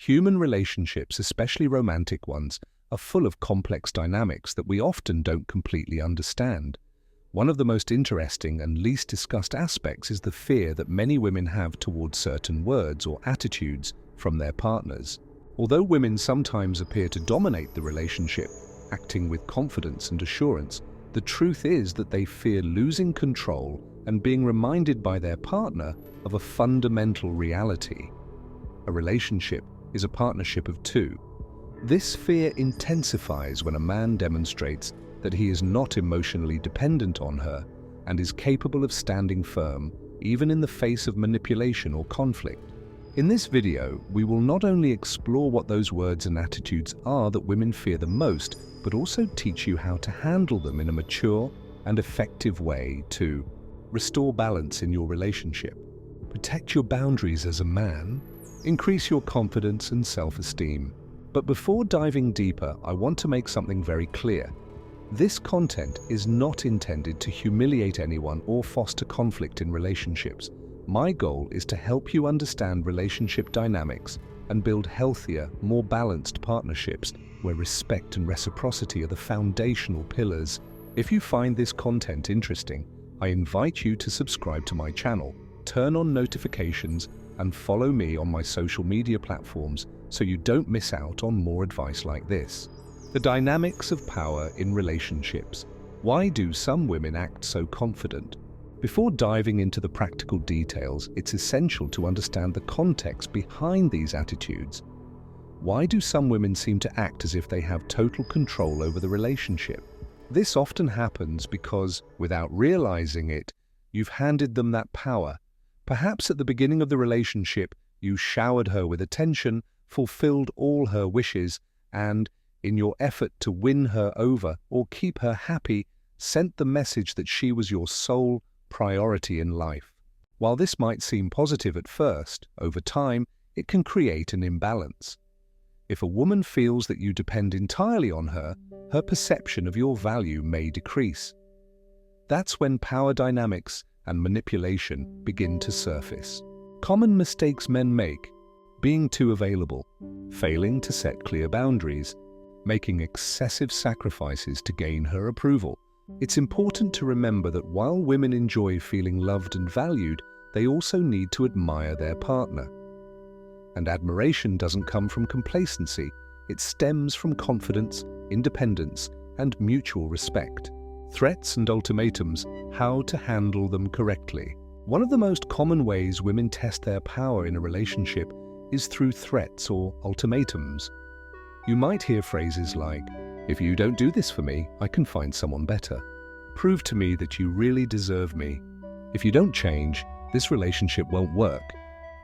Human relationships, especially romantic ones, are full of complex dynamics that we often don't completely understand. One of the most interesting and least discussed aspects is the fear that many women have towards certain words or attitudes from their partners. Although women sometimes appear to dominate the relationship, acting with confidence and assurance, the truth is that they fear losing control and being reminded by their partner of a fundamental reality. A relationship is a partnership of two. This fear intensifies when a man demonstrates that he is not emotionally dependent on her and is capable of standing firm even in the face of manipulation or conflict. In this video, we will not only explore what those words and attitudes are that women fear the most, but also teach you how to handle them in a mature and effective way to restore balance in your relationship, protect your boundaries as a man, increase your confidence and self-esteem. But before diving deeper, I want to make something very clear. This content is not intended to humiliate anyone or foster conflict in relationships. My goal is to help you understand relationship dynamics and build healthier, more balanced partnerships where respect and reciprocity are the foundational pillars. If you find this content interesting, I invite you to subscribe to my channel, turn on notifications, and follow me on my social media platforms so you don't miss out on more advice like this. The dynamics of power in relationships. Why do some women act so confident? Before diving into the practical details, it's essential to understand the context behind these attitudes. Why do some women seem to act as if they have total control over the relationship? This often happens because, without realizing it, you've handed them that power. Perhaps at the beginning of the relationship, you showered her with attention, fulfilled all her wishes, and, in your effort to win her over or keep her happy, sent the message that she was your sole priority in life. While this might seem positive at first, over time, it can create an imbalance. If a woman feels that you depend entirely on her, her perception of your value may decrease. That's when power dynamics and manipulation begin to surface. Common mistakes men make: being too available, failing to set clear boundaries, making excessive sacrifices to gain her approval. It's important to remember that while women enjoy feeling loved and valued, they also need to admire their partner. And admiration doesn't come from complacency, it stems from confidence, independence, and mutual respect. Threats and ultimatums, how to handle them correctly. One of the most common ways women test their power in a relationship is through threats or ultimatums. You might hear phrases like, "If you don't do this for me, I can find someone better. Prove to me that you really deserve me. If you don't change, this relationship won't work."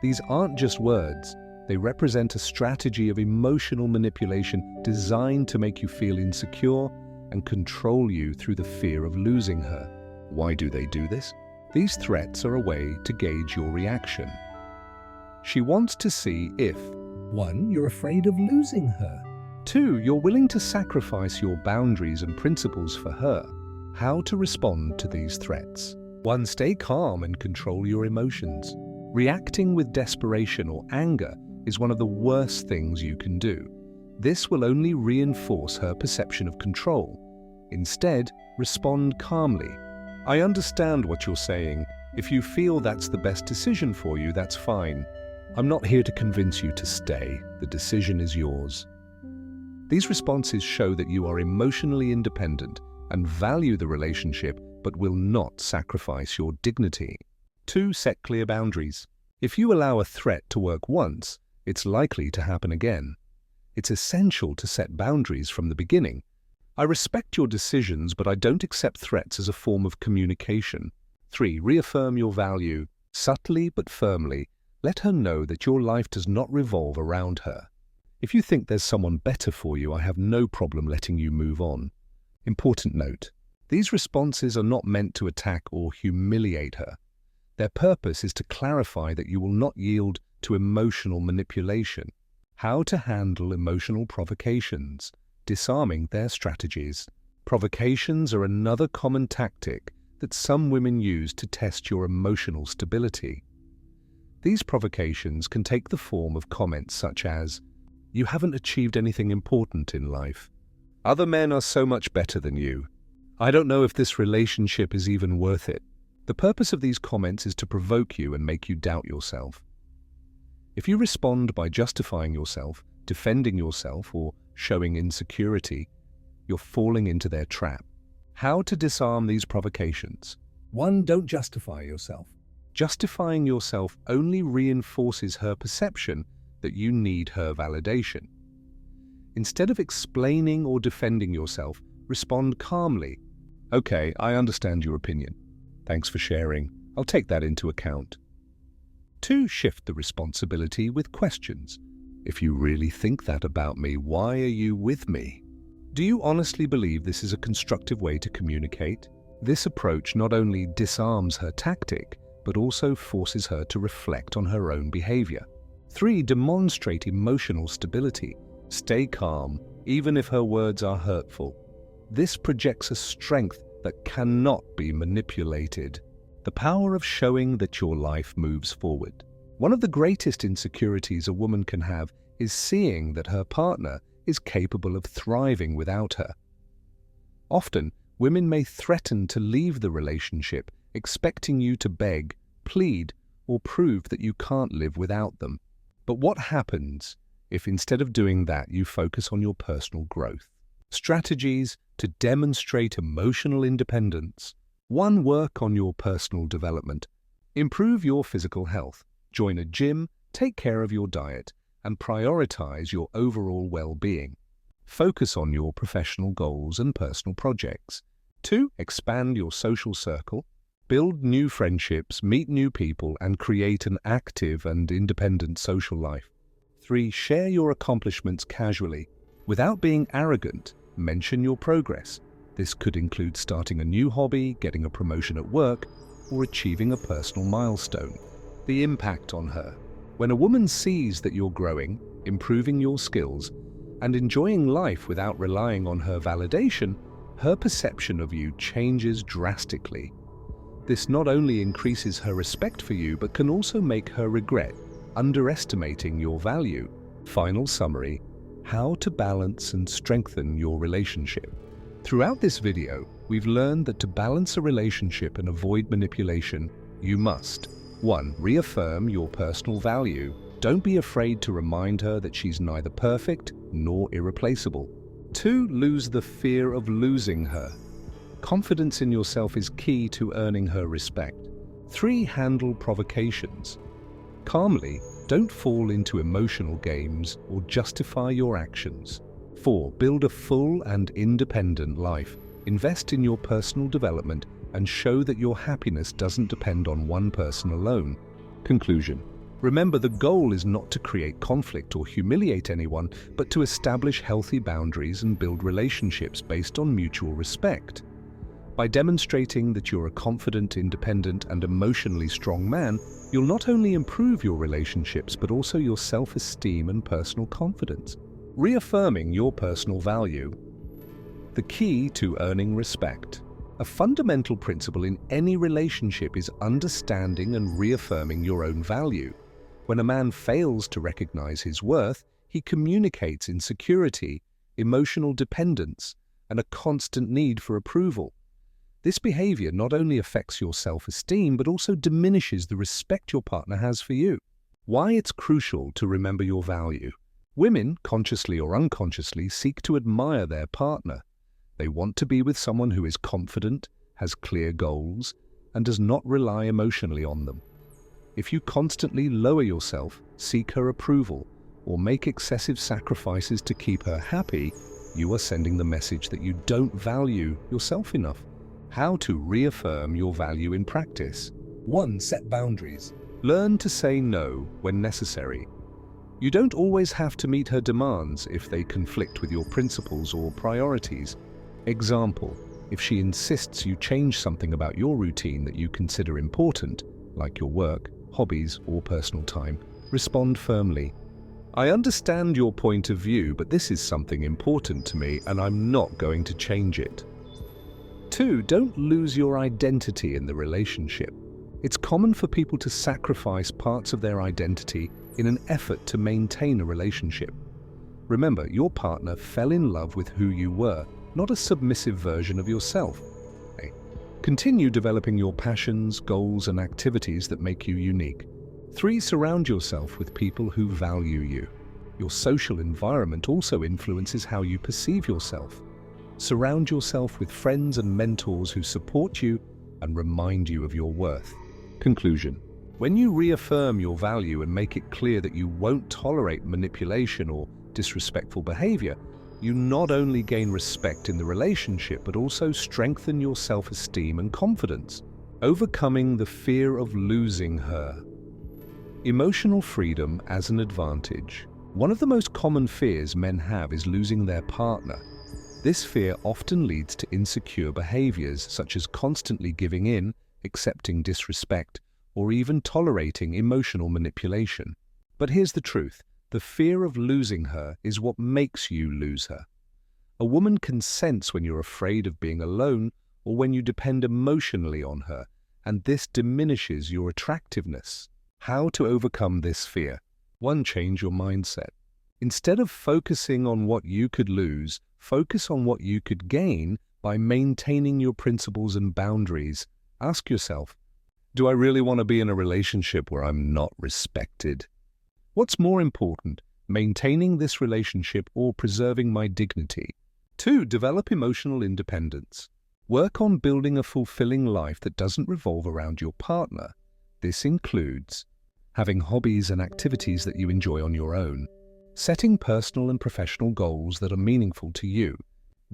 These aren't just words. They represent a strategy of emotional manipulation designed to make you feel insecure and control you through the fear of losing her. Why do they do this? These threats are a way to gauge your reaction. She wants to see if 1. You're afraid of losing her. 2. You're willing to sacrifice your boundaries and principles for her. How to respond to these threats. 1. Stay calm and control your emotions. Reacting with desperation or anger is one of the worst things you can do. This will only reinforce her perception of control. Instead, respond calmly. "I understand what you're saying. If you feel that's the best decision for you, that's fine. I'm not here to convince you to stay. The decision is yours." These responses show that you are emotionally independent and value the relationship, but will not sacrifice your dignity. 2. Set clear boundaries. If you allow a threat to work once, it's likely to happen again. It's essential to set boundaries from the beginning. "I respect your decisions, but I don't accept threats as a form of communication." 3. Reaffirm your value. Subtly but firmly, let her know that your life does not revolve around her. "If you think there's someone better for you, I have no problem letting you move on." Important note: these responses are not meant to attack or humiliate her. Their purpose is to clarify that you will not yield to emotional manipulation. How to handle emotional provocations. Disarming their strategies. Provocations are another common tactic that some women use to test your emotional stability. These provocations can take the form of comments such as, You haven't achieved anything important in life. Other men are so much better than you. I don't know if this relationship is even worth it. The purpose of these comments is to provoke you and make you doubt yourself. If you respond by justifying yourself, defending yourself, or showing insecurity, you're falling into their trap. How to disarm these provocations? 1. Don't justify yourself. Justifying yourself only reinforces her perception that you need her validation. Instead of explaining or defending yourself, respond calmly. Okay, I understand your opinion. Thanks for sharing. I'll take that into account. 2. Shift the responsibility with questions. If you really think that about me, why are you with me? Do you honestly believe this is a constructive way to communicate? This approach not only disarms her tactic, but also forces her to reflect on her own behavior. 3. Demonstrate emotional stability. Stay calm, even if her words are hurtful. This projects a strength that cannot be manipulated. The power of showing that your life moves forward. One of the greatest insecurities a woman can have is seeing that her partner is capable of thriving without her. Often, women may threaten to leave the relationship, expecting you to beg, plead, or prove that you can't live without them. But what happens if instead of doing that, you focus on your personal growth? Strategies to demonstrate emotional independence. 1. Work on your personal development. Improve your physical health. Join a gym, take care of your diet, and prioritize your overall well-being. Focus on your professional goals and personal projects. 2. Expand your social circle. Build new friendships, meet new people, and create an active and independent social life. 3. Share your accomplishments casually. Without being arrogant, mention your progress. This could include starting a new hobby, getting a promotion at work, or achieving a personal milestone. The impact on her. When a woman sees that you're growing, improving your skills, and enjoying life without relying on her validation, her perception of you changes drastically. This not only increases her respect for you, but can also make her regret underestimating your value. Final summary: how to balance and strengthen your relationship. Throughout this video, we've learned that to balance a relationship and avoid manipulation, you must 1. Reaffirm your personal value. Don't be afraid to remind her that she's neither perfect nor irreplaceable. 2. Lose the fear of losing her. Confidence in yourself is key to earning her respect. 3. Handle provocations. Calmly, don't fall into emotional games or justify your actions. 4. Build a full and independent life. Invest in your personal development and show that your happiness doesn't depend on one person alone. Conclusion: remember, the goal is not to create conflict or humiliate anyone, but to establish healthy boundaries and build relationships based on mutual respect. By demonstrating that you're a confident, independent, and emotionally strong man, you'll not only improve your relationships, but also your self-esteem and personal confidence. Reaffirming your personal value. The key to earning respect. A fundamental principle in any relationship is understanding and reaffirming your own value. When a man fails to recognize his worth, he communicates insecurity, emotional dependence, and a constant need for approval. This behavior not only affects your self-esteem, but also diminishes the respect your partner has for you. Why it's crucial to remember your value. Women, consciously or unconsciously, seek to admire their partner. They want to be with someone who is confident, has clear goals, and does not rely emotionally on them. If you constantly lower yourself, seek her approval, or make excessive sacrifices to keep her happy, you are sending the message that you don't value yourself enough. How to reaffirm your value in practice. 1. Set boundaries. Learn to say no when necessary. You don't always have to meet her demands if they conflict with your principles or priorities. Example: if she insists you change something about your routine that you consider important, like your work, hobbies, or personal time, respond firmly. I understand your point of view, but this is something important to me and I'm not going to change it. 2. Don't lose your identity in the relationship. It's common for people to sacrifice parts of their identity in an effort to maintain a relationship. Remember, your partner fell in love with who you were, not a submissive version of yourself. Okay. Continue developing your passions, goals, and activities that make you unique. 3. Surround yourself with people who value you. Your social environment also influences how you perceive yourself. Surround yourself with friends and mentors who support you and remind you of your worth. Conclusion. When you reaffirm your value and make it clear that you won't tolerate manipulation or disrespectful behavior, you not only gain respect in the relationship but also strengthen your self-esteem and confidence. Overcoming the fear of losing her. Emotional freedom as an advantage. One of the most common fears men have is losing their partner. This fear often leads to insecure behaviors such as constantly giving in, accepting disrespect, or even tolerating emotional manipulation. But here's the truth. The fear of losing her is what makes you lose her. A woman can sense when you're afraid of being alone or when you depend emotionally on her, and this diminishes your attractiveness. How to overcome this fear? 1. Change your mindset. Instead of focusing on what you could lose, focus on what you could gain by maintaining your principles and boundaries. Ask yourself, do I really want to be in a relationship where I'm not respected? What's more important, maintaining this relationship or preserving my dignity? 2. Develop emotional independence. Work on building a fulfilling life that doesn't revolve around your partner. This includes having hobbies and activities that you enjoy on your own, setting personal and professional goals that are meaningful to you,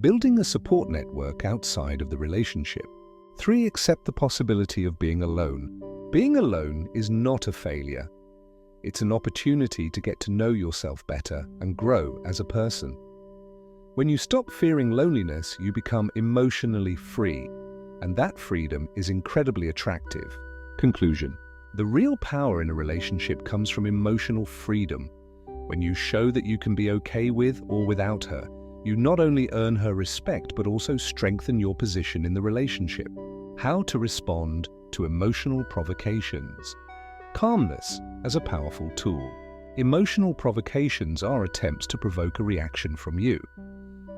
building a support network outside of the relationship. 3. Accept the possibility of being alone. Being alone is not a failure. It's an opportunity to get to know yourself better and grow as a person. When you stop fearing loneliness, you become emotionally free, and that freedom is incredibly attractive. Conclusion. The real power in a relationship comes from emotional freedom. When you show that you can be okay with or without her, you not only earn her respect but also strengthen your position in the relationship. How to respond to emotional provocations. Calmness as a powerful tool. Emotional provocations are attempts to provoke a reaction from you.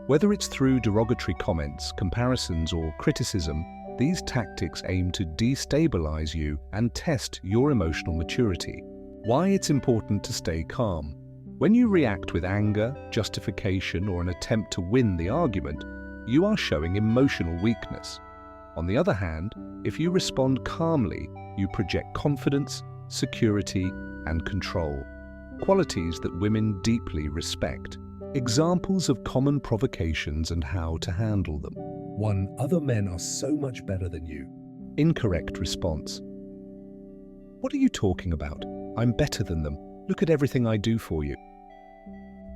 Whether it's through derogatory comments, comparisons, or criticism, these tactics aim to destabilize you and test your emotional maturity. Why it's important to stay calm. When you react with anger, justification, or an attempt to win the argument, you are showing emotional weakness. On the other hand, if you respond calmly, you project confidence, security, and control, qualities that women deeply respect. Examples of common provocations and how to handle them. 1. Other men are so much better than you. Incorrect response. What are you talking about? I'm better than them. Look at everything I do for you.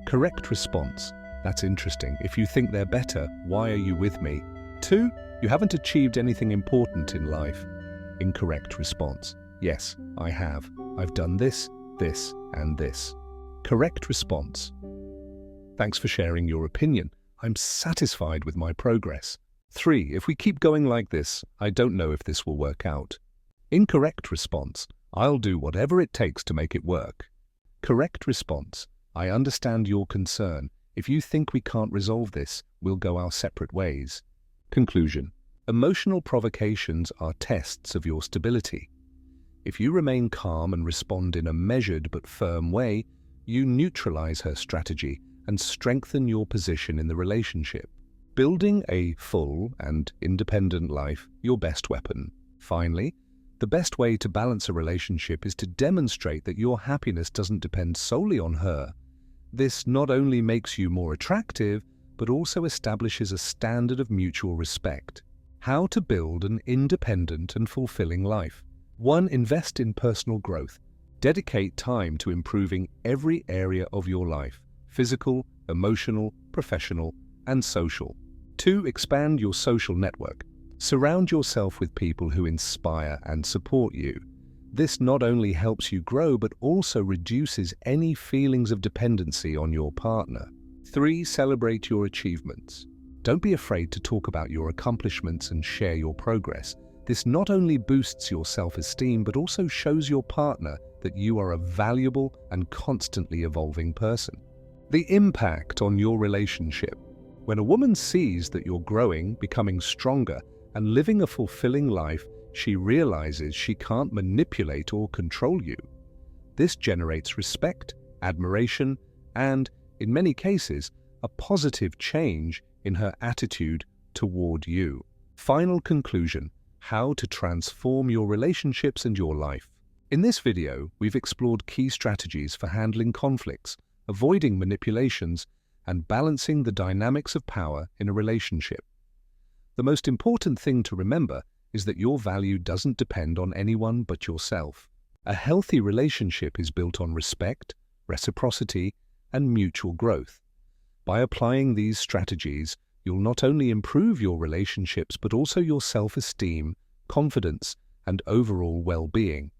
Correct response. That's interesting. If you think they're better, why are you with me? 2. You haven't achieved anything important in life. Incorrect response. Yes, I have. I've done this, this, and this. Correct response. Thanks for sharing your opinion. I'm satisfied with my progress. 3. If we keep going like this, I don't know if this will work out. Incorrect response. I'll do whatever it takes to make it work. Correct response. I understand your concern. If you think we can't resolve this, we'll go our separate ways. Conclusion. Emotional provocations are tests of your stability. If you remain calm and respond in a measured but firm way, you neutralize her strategy and strengthen your position in the relationship, building a full and independent life your best weapon. Finally, the best way to balance a relationship is to demonstrate that your happiness doesn't depend solely on her. This not only makes you more attractive, but also establishes a standard of mutual respect. How to build an independent and fulfilling life. 1. Invest in personal growth. Dedicate time to improving every area of your life: physical, emotional, professional, and social. 2. Expand your social network. Surround yourself with people who inspire and support you. This not only helps you grow, but also reduces any feelings of dependency on your partner. 3. Celebrate your achievements. Don't be afraid to talk about your accomplishments and share your progress. This not only boosts your self-esteem, but also shows your partner that you are a valuable and constantly evolving person. The impact on your relationship. When a woman sees that you're growing, becoming stronger, and living a fulfilling life, she realizes she can't manipulate or control you. This generates respect, admiration, and, in many cases, a positive change in her attitude toward you. Final conclusion: how to transform your relationships and your life. In this video, we've explored key strategies for handling conflicts, avoiding manipulations, and balancing the dynamics of power in a relationship. The most important thing to remember is that your value doesn't depend on anyone but yourself. A healthy relationship is built on respect, reciprocity, and mutual growth. By applying these strategies, you'll not only improve your relationships but also your self-esteem, confidence, and overall well-being.